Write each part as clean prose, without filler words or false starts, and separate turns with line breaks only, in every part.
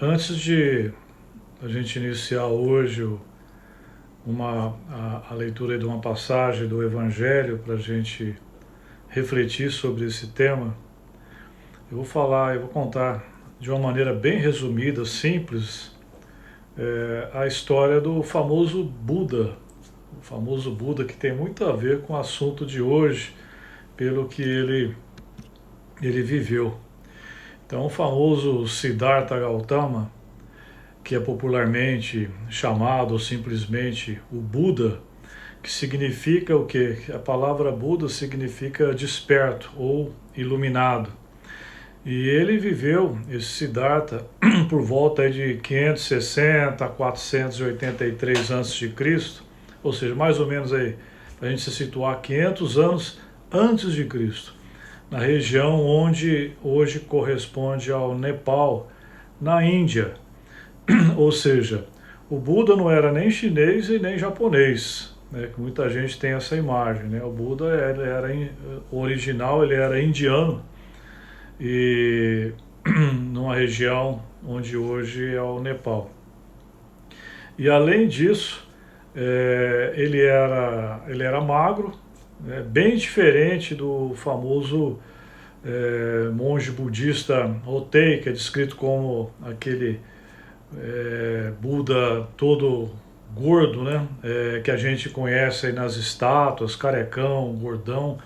Antes de a gente iniciar hoje a leitura de uma passagem do Evangelho para a gente refletir sobre esse tema, eu vou contar de uma maneira bem resumida, simples, a história do famoso Buda. O famoso Buda, que tem muito a ver com o assunto de hoje, pelo que ele viveu. Então, o famoso Siddhartha Gautama, que é popularmente chamado simplesmente o Buda, que significa o quê? A palavra Buda significa desperto ou iluminado. E ele viveu, esse Siddhartha, por volta de 560 a 483 a.C., ou seja, mais ou menos aí, para a gente se situar 500 anos antes de Cristo, na região onde hoje corresponde ao Nepal, na Índia. Ou seja, o Buda não era nem chinês e nem japonês, né, que muita gente tem essa imagem, né? O Buda original, ele era indiano, e numa região onde hoje é o Nepal. E além disso, ele era magro, né, bem diferente do famoso monge budista Hotei, que é descrito como aquele Buda todo gordo, né, que a gente conhece aí nas estátuas, carecão, gordão.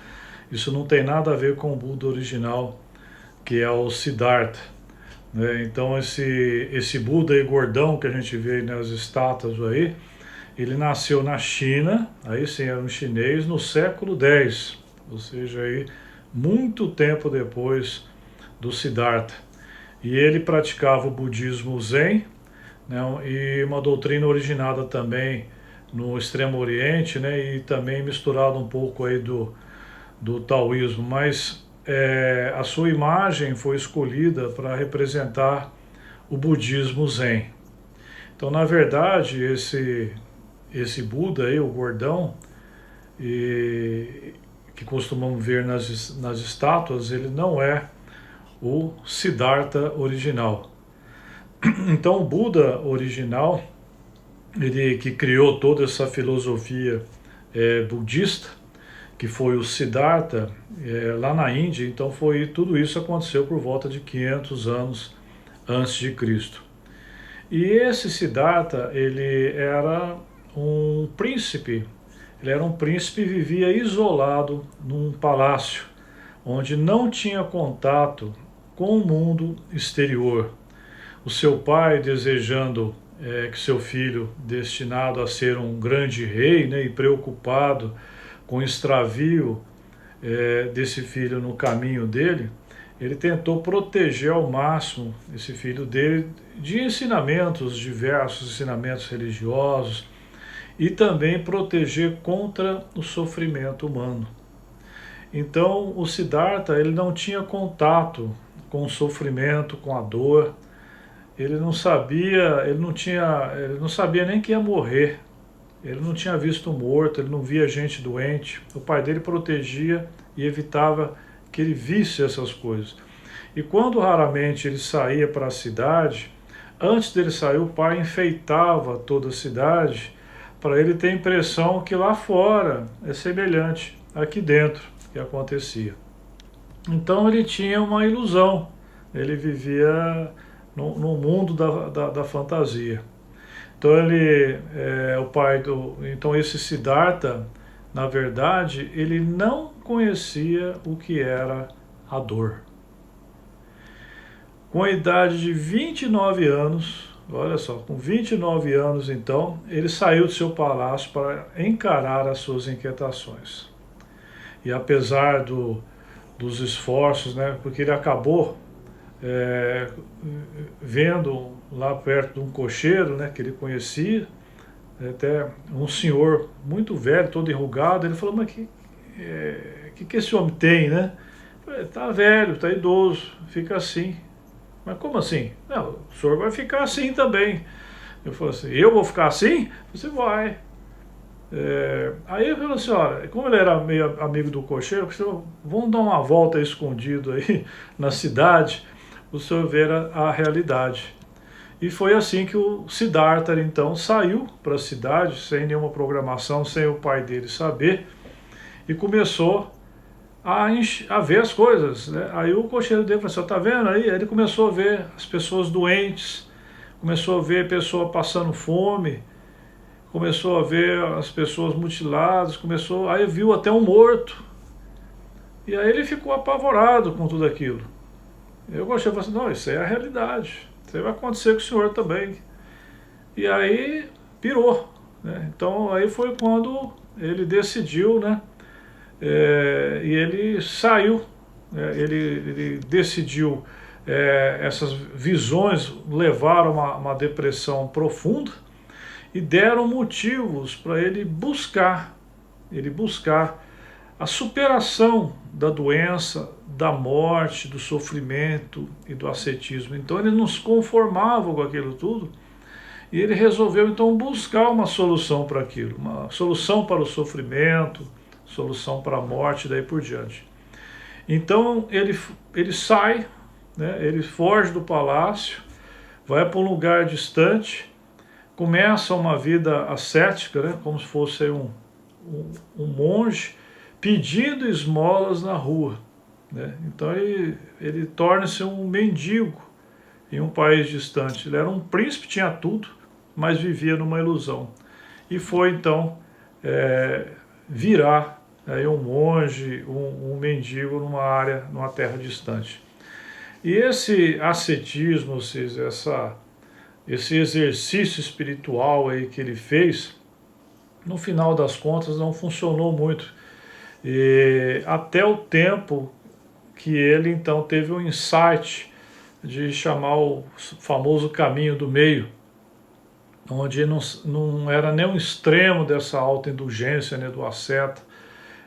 Isso não tem nada a ver com o Buda original, que é o Siddhartha, né? Então esse Buda aí gordão que a gente vê nas estátuas aí, ele nasceu na China, aí sim era um chinês, no século X, ou seja, aí muito tempo depois do Siddhartha. E ele praticava o budismo Zen, né, e uma doutrina originada também no Extremo Oriente, né, e também misturado um pouco aí do taoísmo, mas a sua imagem foi escolhida para representar o budismo Zen. Então, na verdade, esse Buda aí, o gordão, que costumamos ver nas estátuas, ele não é o Siddhartha original. Então, o Buda original, ele que criou toda essa filosofia budista, que foi o Siddhartha, lá na Índia. Então tudo isso aconteceu por volta de 500 anos antes de Cristo. E esse Siddhartha, ele era um príncipe e vivia isolado num palácio, onde não tinha contato com o mundo exterior. O seu pai, desejando que seu filho, destinado a ser um grande rei, né, e preocupado com o extravio desse filho no caminho dele, ele tentou proteger ao máximo esse filho dele de ensinamentos, diversos ensinamentos religiosos, e também proteger contra o sofrimento humano. Então o Siddhartha, ele não tinha contato com o sofrimento, com a dor. Ele não sabia nem que ia morrer. Ele não tinha visto morto, ele não via gente doente. O pai dele protegia e evitava que ele visse essas coisas. E quando raramente ele saía para a cidade, antes dele sair, o pai enfeitava toda a cidade para ele ter a impressão que lá fora é semelhante aqui dentro que acontecia. Então ele tinha uma ilusão, ele vivia no mundo da fantasia. Então então esse Siddhartha, na verdade, ele não conhecia o que era a dor. Com a idade de 29 anos, olha só, com 29 anos então, ele saiu do seu palácio para encarar as suas inquietações. E apesar dos esforços, né, porque ele acabou vendo lá perto de um cocheiro, né, que ele conhecia, até um senhor muito velho, todo enrugado. Ele falou: mas que esse homem tem, né? Tá velho, tá idoso, fica assim. Mas como assim? Não, o senhor vai ficar assim também. Eu falei assim: eu vou ficar assim? Você vai. Aí ele falou assim: olha, como ele era meio amigo do cocheiro, vamos dar uma volta escondido aí na cidade, o senhor ver a realidade. E foi assim que o Siddhartha, então, saiu para a cidade, sem nenhuma programação, sem o pai dele saber, e começou a ver as coisas, né? Aí o cocheiro dele falou assim, tá vendo aí? Aí ele começou a ver as pessoas doentes, começou a ver a pessoa passando fome, começou a ver as pessoas mutiladas, aí viu até um morto. E aí ele ficou apavorado com tudo aquilo. Eu gostei, falei assim, não, isso é a realidade, isso aí vai acontecer com o senhor também. E aí pirou, né? Então aí foi quando ele decidiu, né? E ele saiu, ele decidiu, essas visões levaram a uma depressão profunda e deram motivos para ele buscar a superação da doença, da morte, do sofrimento e do ascetismo. Então ele não se conformava com aquilo tudo e ele resolveu então buscar uma solução para aquilo, uma solução para o sofrimento, solução para a morte e daí por diante. Então ele sai, né, ele foge do palácio, vai para um lugar distante, começa uma vida ascética, né, como se fosse um monge, pedindo esmolas na rua, né? Então ele torna-se um mendigo em um país distante. Ele era um príncipe, tinha tudo, mas vivia numa ilusão. E foi então virar aí um monge, um mendigo numa terra distante. E esse ascetismo, ou seja, esse exercício espiritual aí que ele fez, no final das contas não funcionou muito. E até o tempo que ele então teve um insight de chamar o famoso caminho do meio, onde não era nem um extremo dessa autoindulgência, né, do asceta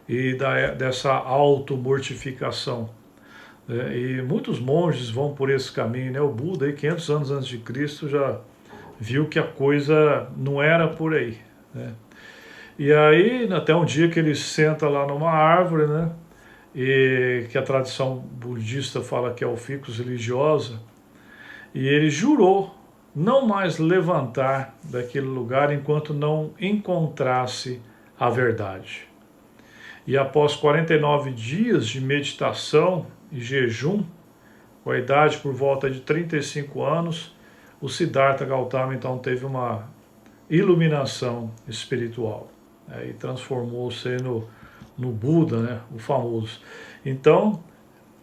e dessa auto-mortificação. E muitos monges vão por esse caminho, né? O Buda, aí, 500 anos antes de Cristo, já viu que a coisa não era por aí, né? E aí, até um dia que ele senta lá numa árvore, né? E que a tradição budista fala que é o ficus religiosa, e ele jurou não mais levantar daquele lugar enquanto não encontrasse a verdade. E após 49 dias de meditação e jejum, com a idade por volta de 35 anos, o Siddhartha Gautama então teve uma iluminação espiritual, e transformou-se no Buda, né, o famoso. Então,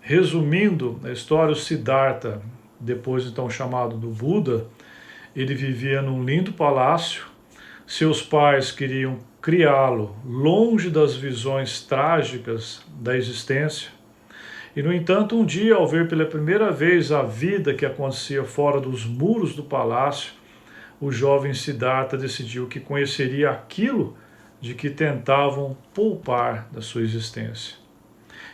resumindo a história, o Siddhartha, depois então chamado do Buda, ele vivia num lindo palácio, seus pais queriam criá-lo longe das visões trágicas da existência, e no entanto um dia, ao ver pela primeira vez a vida que acontecia fora dos muros do palácio, o jovem Siddhartha decidiu que conheceria aquilo de que tentavam poupar da sua existência.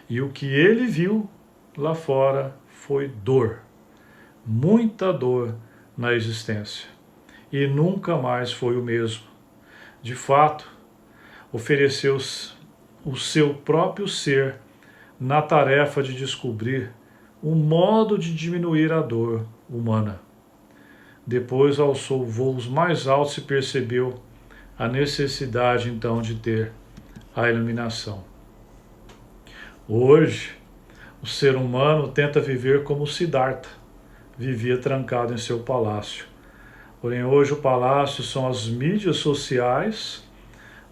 E o que ele viu lá fora foi dor, muita dor na existência. E nunca mais foi o mesmo. De fato, ofereceu o seu próprio ser na tarefa de descobrir um modo de diminuir a dor humana. Depois alçou voos mais altos e percebeu a necessidade então de ter a iluminação. Hoje, o ser humano tenta viver como Siddhartha vivia trancado em seu palácio. Porém, hoje o palácio são as mídias sociais,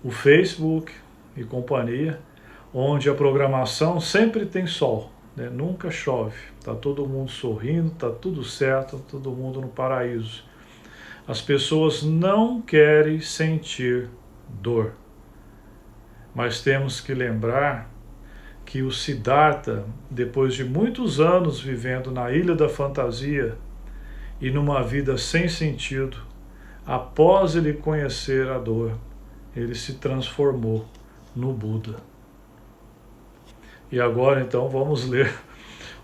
o Facebook e companhia, onde a programação sempre tem sol, né? Nunca chove, está todo mundo sorrindo, está tudo certo, todo mundo no paraíso. As pessoas não querem sentir dor. Mas temos que lembrar que o Siddhartha, depois de muitos anos vivendo na ilha da fantasia e numa vida sem sentido, após ele conhecer a dor, ele se transformou no Buda. E agora então vamos ler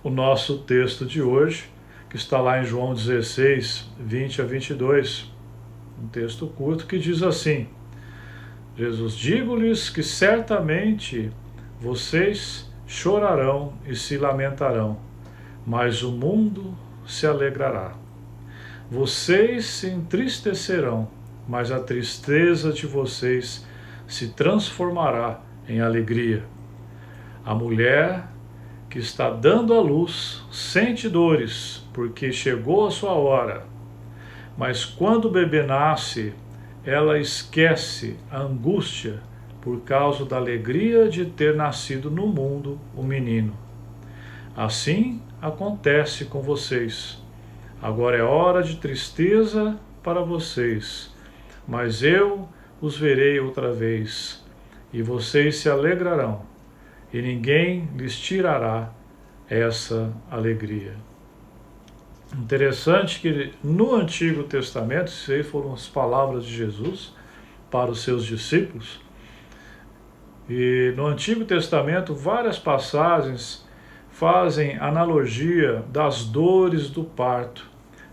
o nosso texto de hoje, que está lá em João 16, 20 a 22, um texto curto que diz assim: Jesus, digo-lhes que certamente vocês chorarão e se lamentarão, mas o mundo se alegrará. Vocês se entristecerão, mas a tristeza de vocês se transformará em alegria. A mulher que está dando à luz sente dores, porque chegou a sua hora. Mas quando o bebê nasce, ela esquece a angústia por causa da alegria de ter nascido no mundo um menino. Assim acontece com vocês. Agora é hora de tristeza para vocês, mas eu os verei outra vez, e vocês se alegrarão, e ninguém lhes tirará essa alegria. Interessante que no Antigo Testamento, isso aí foram as palavras de Jesus para os seus discípulos, e no Antigo Testamento várias passagens fazem analogia das dores do parto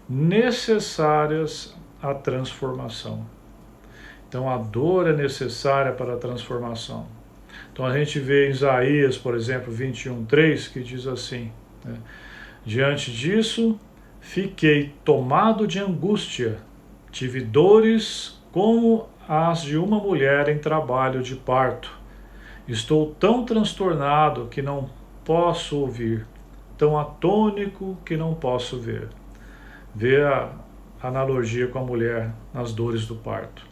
necessárias à transformação. Então a dor é necessária para a transformação. Então a gente vê em Isaías, por exemplo, 21:3, que diz assim, né? Diante disso, fiquei tomado de angústia, tive dores como as de uma mulher em trabalho de parto. Estou tão transtornado que não posso ouvir, tão atônico que não posso ver. Vê a analogia com a mulher nas dores do parto.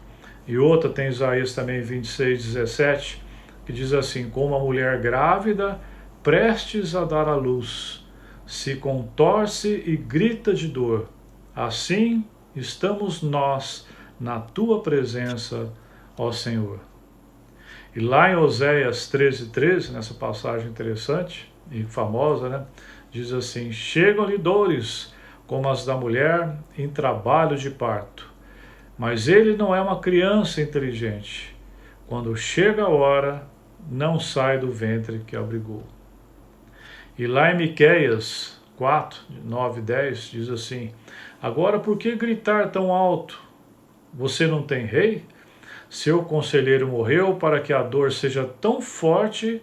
E outra tem Isaías também 26:17, que diz assim, como a mulher grávida, prestes a dar à luz, se contorce e grita de dor, assim estamos nós na tua presença, ó Senhor. E lá em Oséias 13:13, nessa passagem interessante e famosa, né, diz assim, chegam-lhe dores como as da mulher em trabalho de parto, mas ele não é uma criança inteligente. Quando chega a hora, não sai do ventre que abrigou. E lá em Miqueias 4:9-10 diz assim, agora por que gritar tão alto? Você não tem rei? Seu conselheiro morreu para que a dor seja tão forte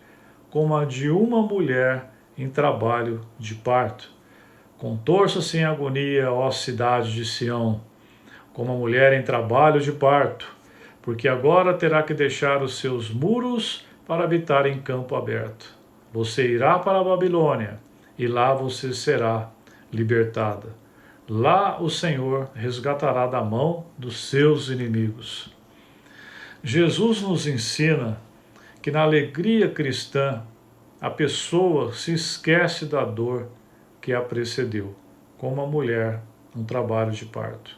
como a de uma mulher em trabalho de parto. Contorça-se em agonia, ó cidade de Sião, como a mulher em trabalho de parto, porque agora terá que deixar os seus muros para habitar em campo aberto. Você irá para a Babilônia, e lá você será libertada. Lá o Senhor resgatará da mão dos seus inimigos. Jesus nos ensina que na alegria cristã a pessoa se esquece da dor que a precedeu, como a mulher num trabalho de parto.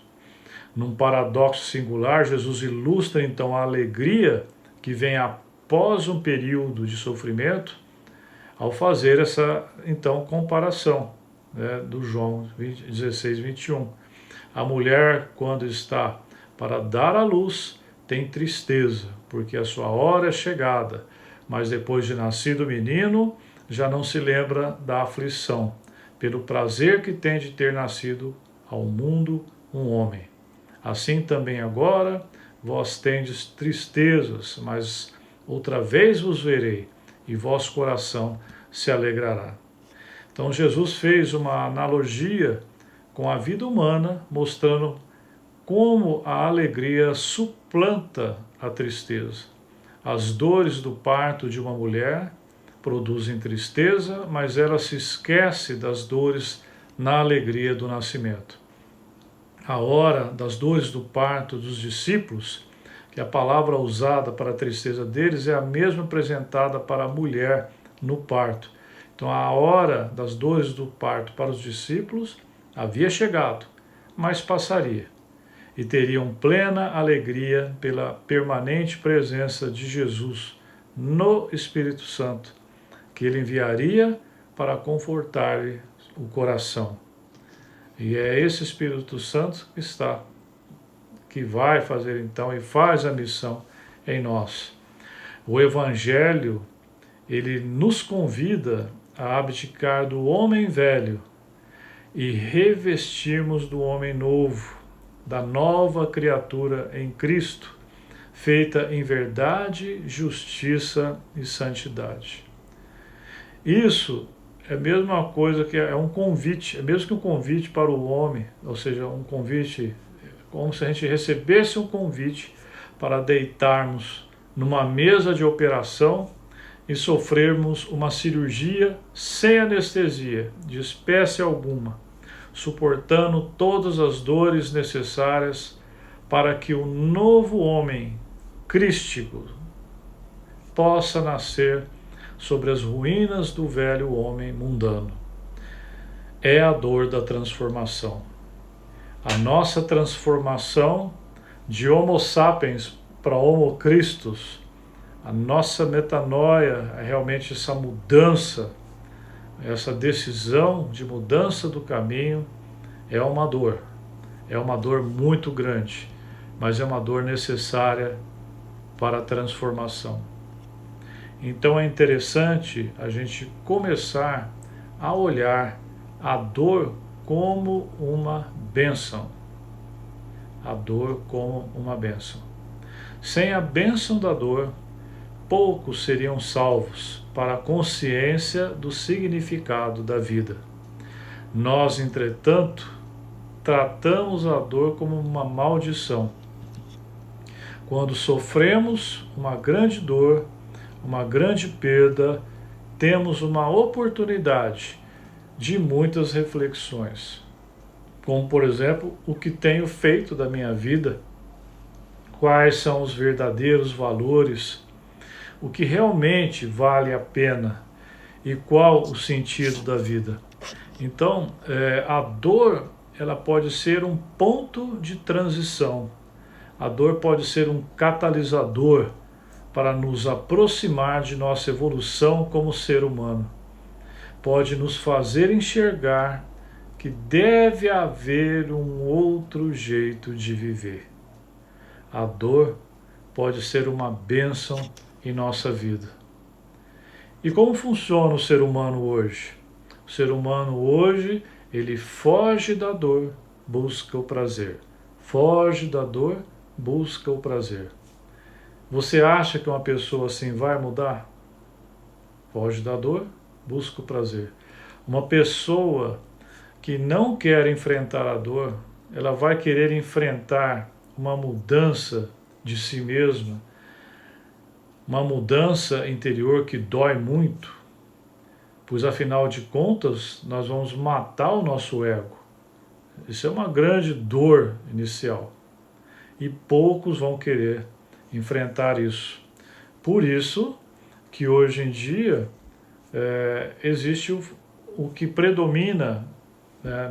Num paradoxo singular, Jesus ilustra então a alegria que vem após um período de sofrimento, ao fazer essa então comparação, né, do João 16:21. A mulher, quando está para dar à luz, tem tristeza, porque a sua hora é chegada, mas depois de nascido o menino, já não se lembra da aflição, pelo prazer que tem de ter nascido ao mundo um homem. Assim também agora, vós tendes tristezas, mas outra vez vos verei, e vosso coração se alegrará. Então Jesus fez uma analogia com a vida humana, mostrando como a alegria suplanta a tristeza. As dores do parto de uma mulher produzem tristeza, mas ela se esquece das dores na alegria do nascimento. A hora das dores do parto dos discípulos, que a palavra usada para a tristeza deles é a mesma apresentada para a mulher no parto. Então a hora das dores do parto para os discípulos havia chegado, mas passaria, e teriam plena alegria pela permanente presença de Jesus no Espírito Santo, que ele enviaria para confortar-lhe o coração. E é esse Espírito Santo que vai fazer então e faz a missão em nós. O Evangelho, ele nos convida a abdicar do homem velho e revestirmos do homem novo, da nova criatura em Cristo, feita em verdade, justiça e santidade. Isso é a mesma coisa que é um convite, é mesmo que um convite para o homem, ou seja, um convite, como se a gente recebesse um convite para deitarmos numa mesa de operação e sofrermos uma cirurgia sem anestesia, de espécie alguma, suportando todas as dores necessárias para que o novo homem crístico possa nascer sobre as ruínas do velho homem mundano. É a dor da transformação. A nossa transformação de Homo sapiens para Homo Christus, a nossa metanoia, é realmente essa mudança, essa decisão de mudança do caminho, é uma dor muito grande, mas é uma dor necessária para a transformação. Então é interessante a gente começar a olhar a dor como uma bênção. A dor como uma bênção. Sem a bênção da dor, poucos seriam salvos para a consciência do significado da vida. Nós, entretanto, tratamos a dor como uma maldição. Quando sofremos uma grande dor, uma grande perda, temos uma oportunidade de muitas reflexões. Como, por exemplo, o que tenho feito da minha vida, quais são os verdadeiros valores, o que realmente vale a pena e qual o sentido da vida. Então, a dor, ela pode ser um ponto de transição. A dor pode ser um catalisador para nos aproximar de nossa evolução como ser humano. Pode nos fazer enxergar que deve haver um outro jeito de viver. A dor pode ser uma bênção em nossa vida. E como funciona o ser humano hoje? O ser humano hoje, ele foge da dor, busca o prazer. Foge da dor, busca o prazer. Você acha que uma pessoa assim vai mudar? Foge da dor, busca o prazer. Uma pessoa que não quer enfrentar a dor, ela vai querer enfrentar uma mudança de si mesma, uma mudança interior que dói muito, pois afinal de contas nós vamos matar o nosso ego. Isso é uma grande dor inicial e poucos vão querer enfrentar isso. Por isso que hoje em dia existe o que predomina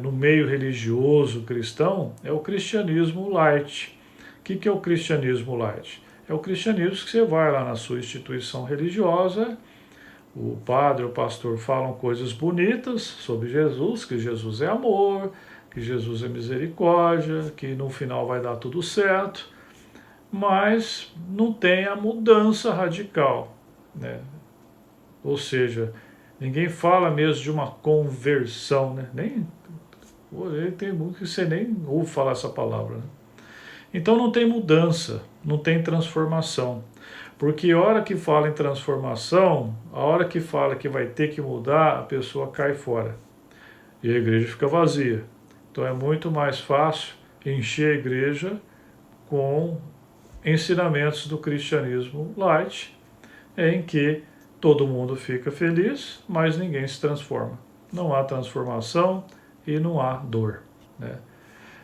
no meio religioso cristão é o cristianismo light. O que é o cristianismo light? É o cristianismo que você vai lá na sua instituição religiosa, o padre, o pastor falam coisas bonitas sobre Jesus, que Jesus é amor, que Jesus é misericórdia, que no final vai dar tudo certo, mas não tem a mudança radical, né? Ou seja, ninguém fala mesmo de uma conversão, né? Tem muito que você nem ouve falar essa palavra, né? Então não tem mudança, não tem transformação. Porque a hora que fala em transformação, a hora que fala que vai ter que mudar, a pessoa cai fora. E a igreja fica vazia. Então é muito mais fácil encher a igreja com ensinamentos do cristianismo light, em que todo mundo fica feliz, mas ninguém se transforma. Não há transformação e não há dor, né?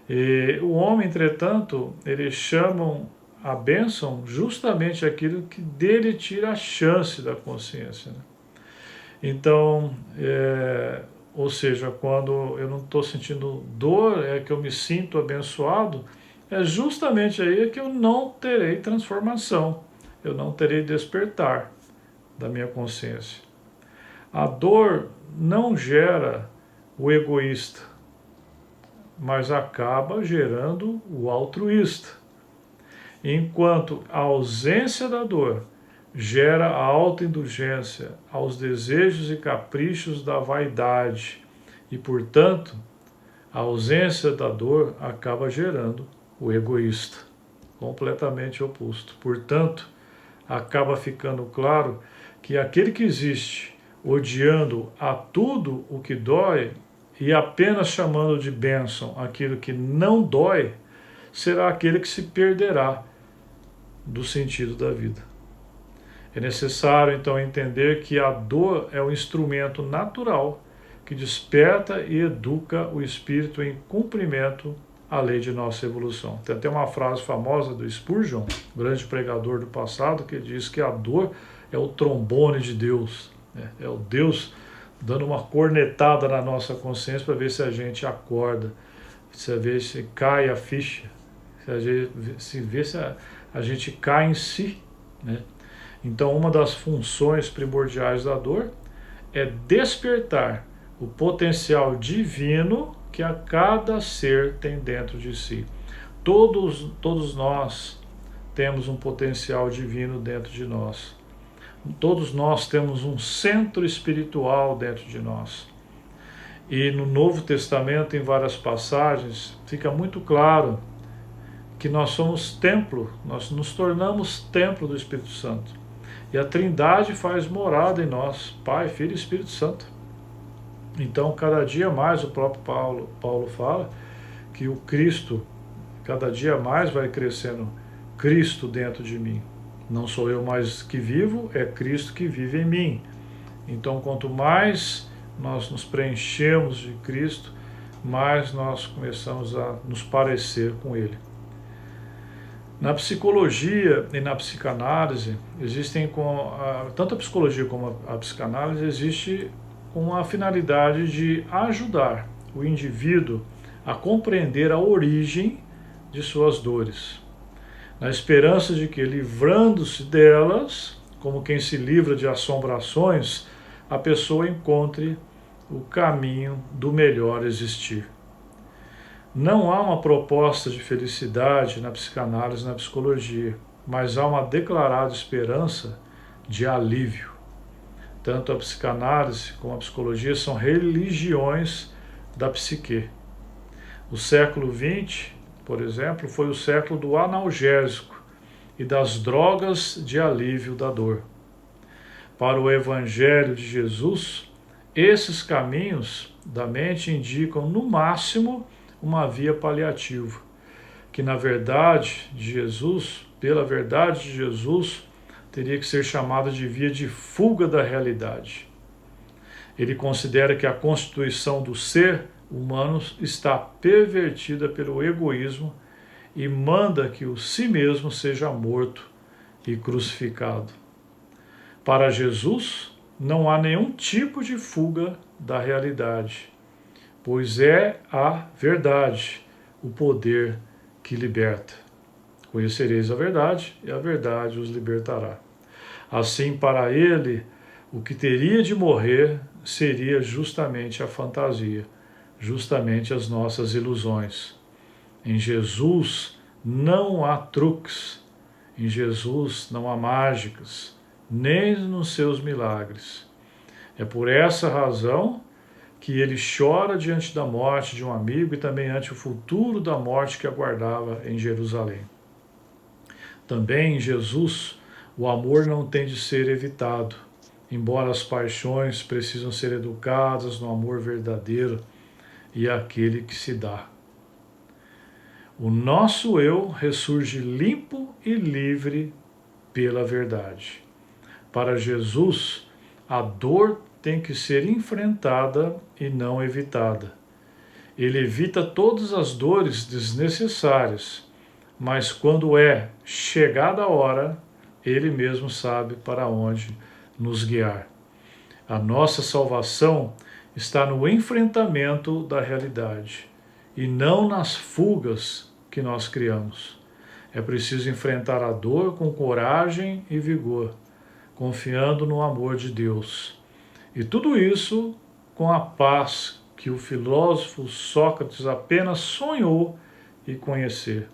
E o homem, entretanto, eles chamam a bênção justamente aquilo que dele tira a chance da consciência, né? Então, ou seja, quando eu não estou sentindo dor, é que eu me sinto abençoado, é justamente aí que eu não terei transformação, eu não terei despertar da minha consciência. A dor não gera o egoísta, mas acaba gerando o altruísta. Enquanto a ausência da dor gera a autoindulgência aos desejos e caprichos da vaidade e, portanto, a ausência da dor acaba gerando o egoísta, completamente oposto. Portanto, acaba ficando claro que aquele que existe odiando a tudo o que dói e apenas chamando de bênção aquilo que não dói, será aquele que se perderá do sentido da vida. É necessário, então, entender que a dor é um instrumento natural que desperta e educa o espírito em cumprimento à lei de nossa evolução. Tem até uma frase famosa do Spurgeon, grande pregador do passado, que diz que a dor é o trombone de Deus, né? É o Deus dando uma cornetada na nossa consciência para ver se a gente acorda, se cai a ficha, se a gente cai em si, né? Então, uma das funções primordiais da dor é despertar o potencial divino que a cada ser tem dentro de si. Todos nós temos um potencial divino dentro de nós. Todos nós temos um centro espiritual dentro de nós. E no Novo Testamento, em várias passagens, fica muito claro que nós somos templo, nós nos tornamos templo do Espírito Santo. E a Trindade faz morada em nós, Pai, Filho e Espírito Santo. Então, cada dia mais, o próprio Paulo fala que o Cristo, cada dia mais vai crescendo Cristo dentro de mim. Não sou eu mais que vivo, é Cristo que vive em mim. Então, quanto mais nós nos preenchemos de Cristo, mais nós começamos a nos parecer com Ele. Na psicologia e na psicanálise, tanto a psicologia como a psicanálise existe com a finalidade de ajudar o indivíduo a compreender a origem de suas dores, na esperança de que, livrando-se delas, como quem se livra de assombrações, a pessoa encontre o caminho do melhor existir. Não há uma proposta de felicidade na psicanálise e na psicologia, mas há uma declarada esperança de alívio. Tanto a psicanálise como a psicologia são religiões da psique. O século XX, por exemplo, foi o século do analgésico e das drogas de alívio da dor. Para o Evangelho de Jesus, esses caminhos da mente indicam, no máximo, uma via paliativa, que na verdade de Jesus, pela verdade de Jesus, teria que ser chamada de via de fuga da realidade. Ele considera que a constituição do ser humano está pervertida pelo egoísmo e manda que o si mesmo seja morto e crucificado. Para Jesus, não há nenhum tipo de fuga da realidade, pois é a verdade, o poder que liberta. Conhecereis a verdade, e a verdade os libertará. Assim, para ele, o que teria de morrer seria justamente a fantasia, justamente as nossas ilusões. Em Jesus não há truques, em Jesus não há mágicas, nem nos seus milagres. É por essa razão que ele chora diante da morte de um amigo e também ante o futuro da morte que aguardava em Jerusalém. Também em Jesus, o amor não tem de ser evitado, embora as paixões precisam ser educadas no amor verdadeiro e aquele que se dá. O nosso eu ressurge limpo e livre pela verdade. Para Jesus, a dor tem que ser enfrentada e não evitada. Ele evita todas as dores desnecessárias, mas quando é chegada a hora, ele mesmo sabe para onde nos guiar. A nossa salvação está no enfrentamento da realidade e não nas fugas que nós criamos. É preciso enfrentar a dor com coragem e vigor, confiando no amor de Deus. E tudo isso com a paz que o filósofo Sócrates apenas sonhou em conhecer,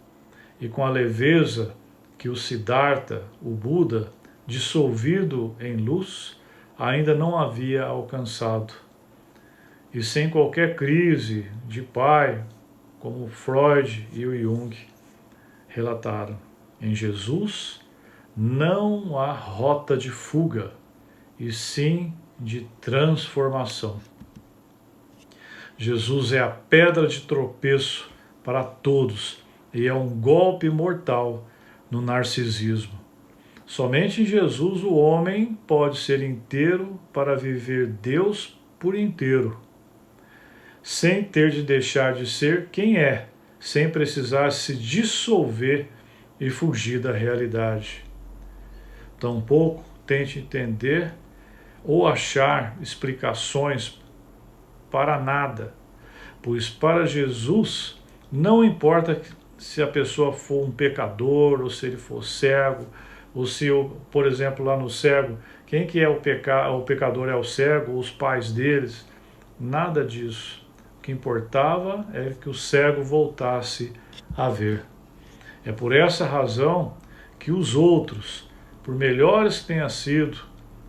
e com a leveza que o Siddhartha, o Buda, dissolvido em luz, ainda não havia alcançado. E sem qualquer crise de pai, como Freud e o Jung relataram, em Jesus não há rota de fuga, e sim de transformação. Jesus é a pedra de tropeço para todos e é um golpe mortal no narcisismo. Somente em Jesus o homem pode ser inteiro para viver Deus por inteiro, sem ter de deixar de ser quem é, sem precisar se dissolver e fugir da realidade. Tampouco tente entender ou achar explicações para nada, pois para Jesus não importa se a pessoa for um pecador, ou se ele for cego, ou se, por exemplo, lá no cego, quem que é o pecador é o cego, ou os pais deles, nada disso. O que importava é que o cego voltasse a ver. É por essa razão que os outros, por melhores que tenham sido,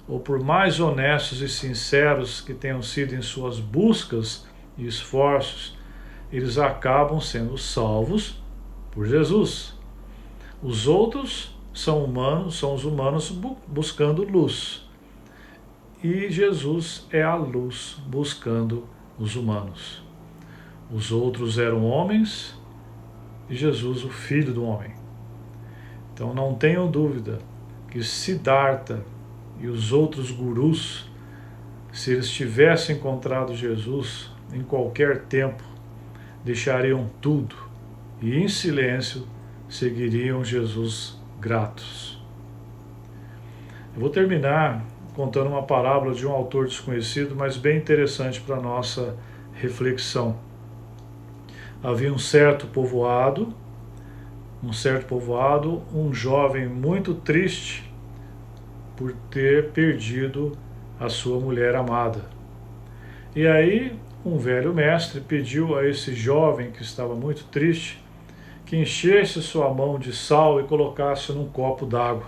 ou por mais honestos e sinceros que tenham sido em suas buscas e esforços, eles acabam sendo salvos por Jesus. Os outros são humanos, são os humanos buscando luz. E Jesus é a luz buscando os humanos. Os outros eram homens e Jesus o Filho do Homem. Então não tenham dúvida que Siddhartha e os outros gurus, se eles tivessem encontrado Jesus em qualquer tempo, deixariam tudo e em silêncio seguiriam Jesus gratos. Eu vou terminar contando uma parábola de um autor desconhecido, mas bem interessante para a nossa reflexão. Havia um certo povoado, um jovem muito triste por ter perdido a sua mulher amada. E aí um velho mestre pediu a esse jovem que estava muito triste que enchesse sua mão de sal e colocasse num copo d'água.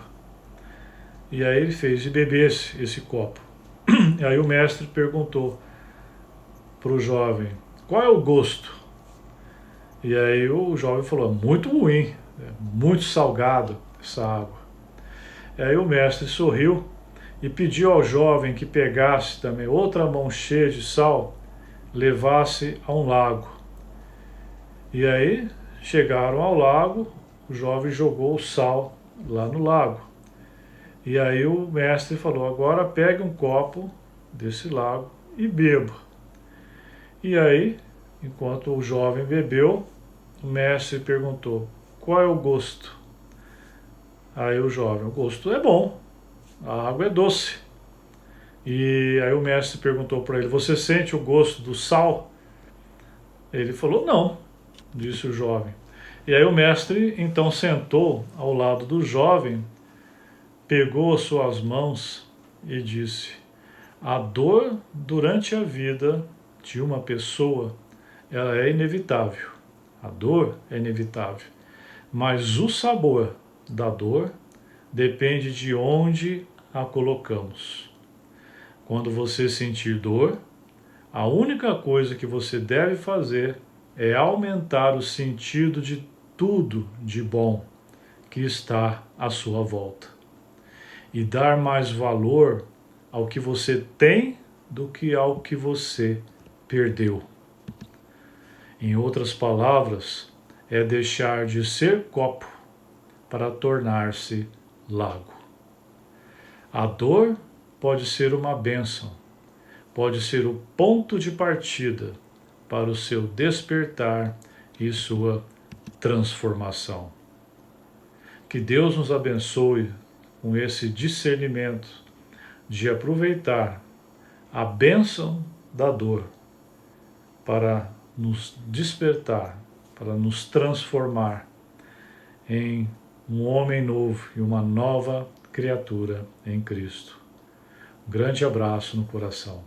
E aí ele fez e bebesse esse copo. E aí o mestre perguntou para o jovem, qual é o gosto? E aí o jovem falou, muito ruim, muito salgado essa água. E aí o mestre sorriu e pediu ao jovem que pegasse também outra mão cheia de sal, levasse a um lago. E aí chegaram ao lago, o jovem jogou o sal lá no lago. E aí o mestre falou, agora pegue um copo desse lago e beba. E aí, enquanto o jovem bebeu, o mestre perguntou, qual é o gosto? Aí o jovem, o gosto é bom, a água é doce. E aí o mestre perguntou para ele, você sente o gosto do sal? Ele falou, não, disse o jovem. E aí o mestre então sentou ao lado do jovem, pegou suas mãos e disse, a dor durante a vida de uma pessoa, ela é inevitável. A dor é inevitável, mas o sabor da dor depende de onde a colocamos. Quando você sentir dor, a única coisa que você deve fazer é aumentar o sentido de tudo de bom que está à sua volta e dar mais valor ao que você tem do que ao que você perdeu. Em outras palavras, é deixar de ser copo para tornar-se lago. A dor pode ser uma bênção, pode ser o ponto de partida para o seu despertar e sua transformação. Que Deus nos abençoe com esse discernimento de aproveitar a bênção da dor para nos despertar, para nos transformar em um homem novo e uma nova criatura em Cristo. Um grande abraço no coração.